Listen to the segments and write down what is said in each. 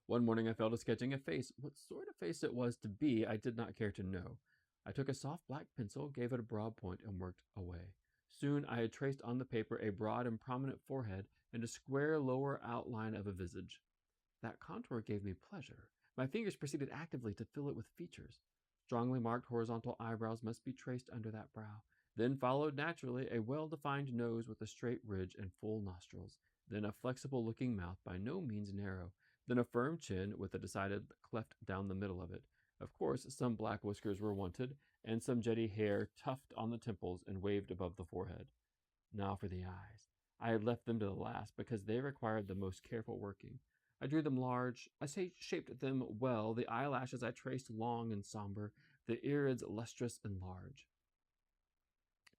One morning I fell to sketching a face. What sort of face it was to be, I did not care to know. I took a soft black pencil, gave it a broad point, and worked away. Soon I had traced on the paper a broad and prominent forehead and a square lower outline of a visage. That contour gave me pleasure. My fingers proceeded actively to fill it with features. Strongly marked horizontal eyebrows must be traced under that brow. Then followed naturally a well-defined nose with a straight ridge and full nostrils. Then a flexible-looking mouth, by no means narrow. Then a firm chin with a decided cleft down the middle of it. Of course, some black whiskers were wanted, and some jetty hair tufted on the temples and waved above the forehead. Now for the eyes. I had left them to the last because they required the most careful working. I drew them large. Shaped them well. The eyelashes I traced long and somber, the irids lustrous and large.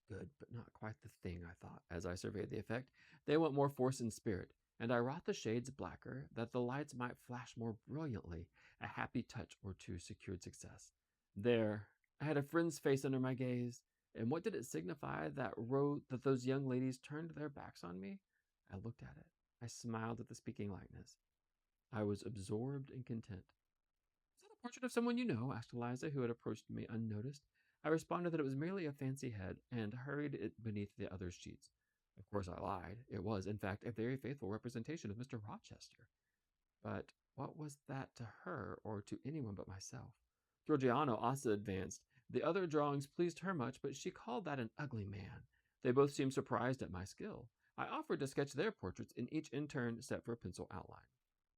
Good, but not quite the thing, I thought, as I surveyed the effect. They want more force and spirit, and I wrought the shades blacker, that the lights might flash more brilliantly. A happy touch or two secured success. There, I had a friend's face under my gaze, and what did it signify that those young ladies turned their backs on me? I looked at it. I smiled at the speaking likeness. I was absorbed and content. "Is that a portrait of someone you know?" asked Eliza, who had approached me unnoticed. I responded that it was merely a fancy head, and hurried it beneath the other's sheets. Of course I lied. It was, in fact, a very faithful representation of Mr. Rochester. But what was that to her, or to anyone but myself? Georgiana also advanced. The other drawings pleased her much, but she called that an ugly man. They both seemed surprised at my skill. I offered to sketch their portraits, and each in turn set for a pencil outline.